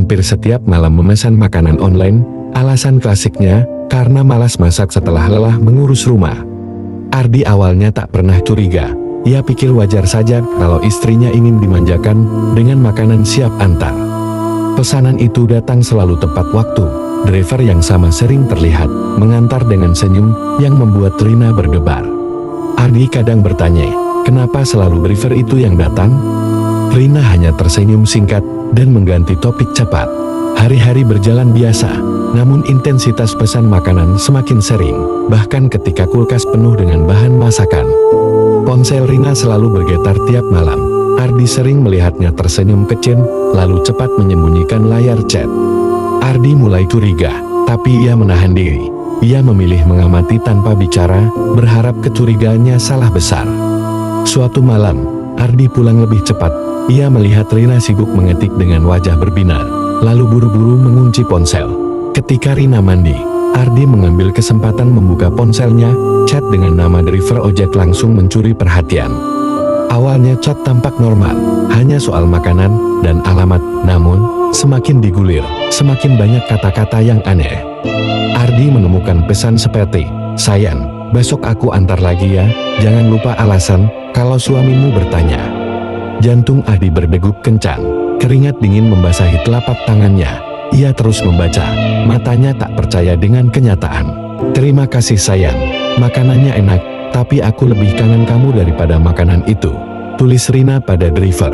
hampir setiap malam memesan makanan online. Alasan klasiknya, karena malas masak setelah lelah mengurus rumah. Ardi awalnya tak pernah curiga. Ia pikir wajar saja kalau istrinya ingin dimanjakan dengan makanan siap antar. Pesanan itu datang selalu tepat waktu. Driver yang sama sering terlihat mengantar dengan senyum yang membuat Rina berdebar. Ardi kadang bertanya, kenapa selalu driver itu yang datang? Rina hanya tersenyum singkat dan mengganti topik cepat. Hari-hari berjalan biasa, namun intensitas pesan makanan semakin sering, bahkan ketika kulkas penuh dengan bahan masakan. Ponsel Rina selalu bergetar tiap malam. Ardi sering melihatnya tersenyum kecil, lalu cepat menyembunyikan layar chat. Ardi mulai curiga, tapi ia menahan diri. Ia memilih mengamati tanpa bicara, berharap kecurigaannya salah besar. Suatu malam, Ardi pulang lebih cepat. Ia melihat Rina sibuk mengetik dengan wajah berbinar, lalu buru-buru mengunci ponsel. Ketika Rina mandi, Ardi mengambil kesempatan membuka ponselnya. Chat dengan nama driver ojek langsung mencuri perhatian. Awalnya chat tampak normal, hanya soal makanan dan alamat, namun semakin digulir, semakin banyak kata-kata yang aneh. Ardi menemukan pesan seperti, sayang, besok aku antar lagi ya, jangan lupa alasan kalau suamimu bertanya. Jantung Ardi berdegup kencang, keringat dingin membasahi telapak tangannya. Ia terus membaca, matanya tak percaya dengan kenyataan. Terima kasih sayang, makanannya enak, tapi aku lebih kangen kamu daripada makanan itu, tulis Rina pada driver.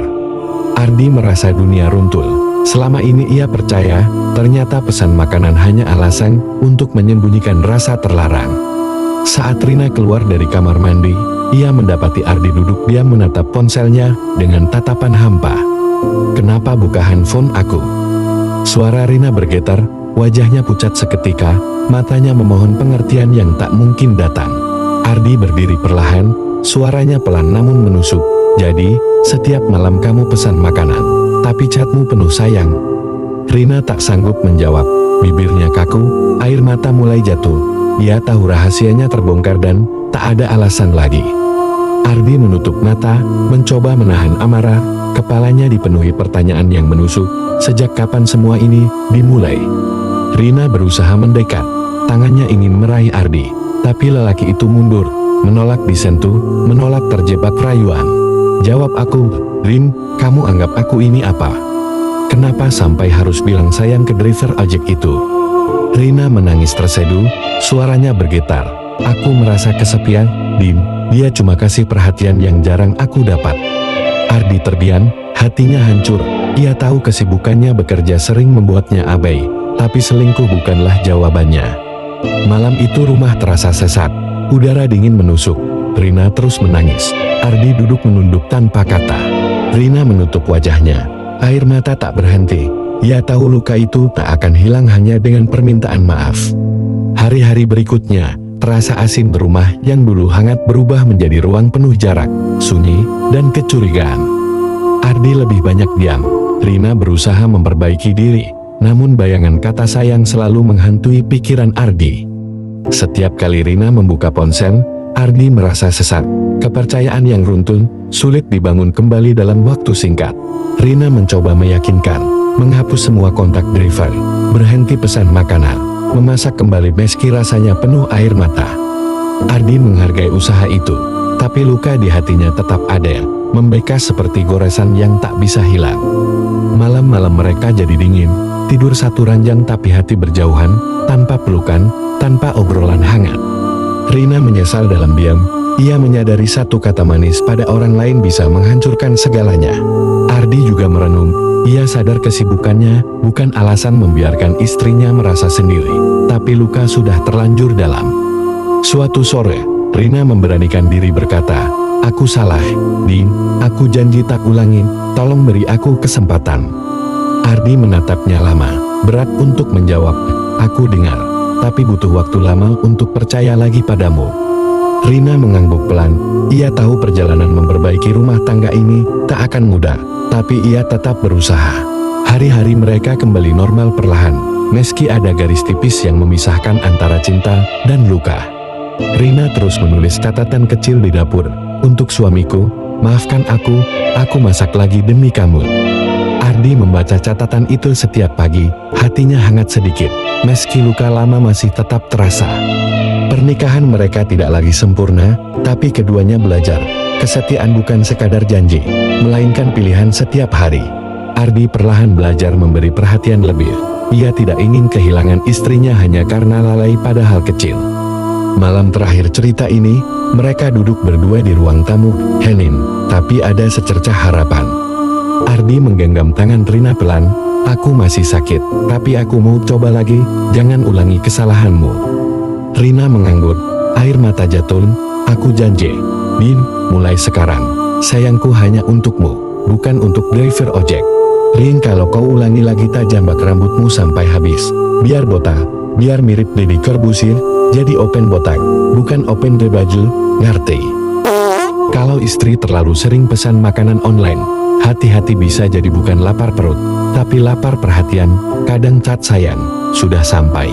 Ardi merasa dunia runtuh. Selama ini ia percaya, ternyata pesan makanan hanya alasan untuk menyembunyikan rasa terlarang. Saat Rina keluar dari kamar mandi, ia mendapati Ardi duduk diam menatap ponselnya dengan tatapan hampa. Kenapa buka handphone aku? Suara Rina bergetar, wajahnya pucat seketika, matanya memohon pengertian yang tak mungkin datang. Ardi berdiri perlahan, suaranya pelan namun menusuk. Jadi, setiap malam kamu pesan makanan, tapi chatmu penuh sayang. Rina tak sanggup menjawab, bibirnya kaku, air mata mulai jatuh. Dia tahu rahasianya terbongkar dan tak ada alasan lagi. Ardi menutup mata, mencoba menahan amarah, kepalanya dipenuhi pertanyaan yang menusuk. Sejak kapan semua ini dimulai? Rina berusaha mendekat, tangannya ingin meraih Ardi, tapi lelaki itu mundur, menolak disentuh, menolak terjebak rayuan. Jawab aku, Rin, kamu anggap aku ini apa? Kenapa sampai harus bilang sayang ke driver ojek itu? Rina menangis terseduh, suaranya bergetar. Aku merasa kesepian, Dim, dia cuma kasih perhatian yang jarang aku dapat. Ardi terdiam, hatinya hancur. Ia tahu kesibukannya bekerja sering membuatnya abai, tapi selingkuh bukanlah jawabannya. Malam itu rumah terasa sesak, udara dingin menusuk. Rina terus menangis. Ardi duduk menunduk tanpa kata. Rina menutup wajahnya, air mata tak berhenti. Ia tahu luka itu tak akan hilang hanya dengan permintaan maaf. Hari-hari berikutnya, terasa asing berumah yang dulu hangat berubah menjadi ruang penuh jarak, sunyi, dan kecurigaan. Ardi lebih banyak diam. Rina berusaha memperbaiki diri, namun bayangan kata sayang selalu menghantui pikiran Ardi. Setiap kali Rina membuka ponsel, Ardi merasa sesak. Kepercayaan yang runtuh, sulit dibangun kembali dalam waktu singkat. Rina mencoba meyakinkan, menghapus semua kontak driver, berhenti pesan makanan, memasak kembali meski rasanya penuh air mata. Ardi menghargai usaha itu, tapi luka di hatinya tetap ada, membekas seperti goresan yang tak bisa hilang. Malam-malam mereka jadi dingin, tidur satu ranjang tapi hati berjauhan, tanpa pelukan, tanpa obrolan hangat. Rina menyesal dalam diam. Ia menyadari satu kata manis pada orang lain bisa menghancurkan segalanya. Ardi juga merenung. Ia sadar kesibukannya bukan alasan membiarkan istrinya merasa sendiri, tapi luka sudah terlanjur dalam. Suatu sore, Rina memberanikan diri berkata, aku salah, Dim, aku janji tak ulangi, tolong beri aku kesempatan. Ardi menatapnya lama, berat untuk menjawab, aku dengar, tapi butuh waktu lama untuk percaya lagi padamu. Rina mengangguk pelan. Ia tahu perjalanan memperbaiki rumah tangga ini tak akan mudah, tapi ia tetap berusaha. Hari-hari mereka kembali normal perlahan, meski ada garis tipis yang memisahkan antara cinta dan luka. Rina terus menulis catatan kecil di dapur. Untuk suamiku, maafkan aku masak lagi demi kamu. Ardi membaca catatan itu setiap pagi, hatinya hangat sedikit, meski luka lama masih tetap terasa. Pernikahan mereka tidak lagi sempurna, tapi keduanya belajar. Kesetiaan bukan sekadar janji, melainkan pilihan setiap hari. Ardi perlahan belajar memberi perhatian lebih. Ia tidak ingin kehilangan istrinya hanya karena lalai pada hal kecil. Malam terakhir cerita ini, mereka duduk berdua di ruang tamu, hening, tapi ada secercah harapan. Ardi menggenggam tangan Rina pelan, "Aku masih sakit, tapi aku mau coba lagi, jangan ulangi kesalahanmu." Rina mengangguk, air mata jatuh, "Aku janji, Din, mulai sekarang, sayangku hanya untukmu, bukan untuk driver ojek. Rin, kalau kau ulangi lagi tak jambak rambutmu sampai habis, biar botak, biar mirip Deddy Corbuzier, jadi open botak, bukan open the baju, ngerti?" Kalau istri terlalu sering pesan makanan online, hati-hati bisa jadi bukan lapar perut, tapi lapar perhatian. Kadang cat sayang, sudah sampai.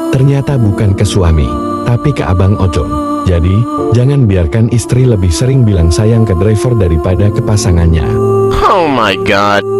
Ternyata bukan ke suami, tapi ke abang ojol. Jadi, jangan biarkan istri lebih sering bilang sayang ke driver daripada ke pasangannya. Oh my god.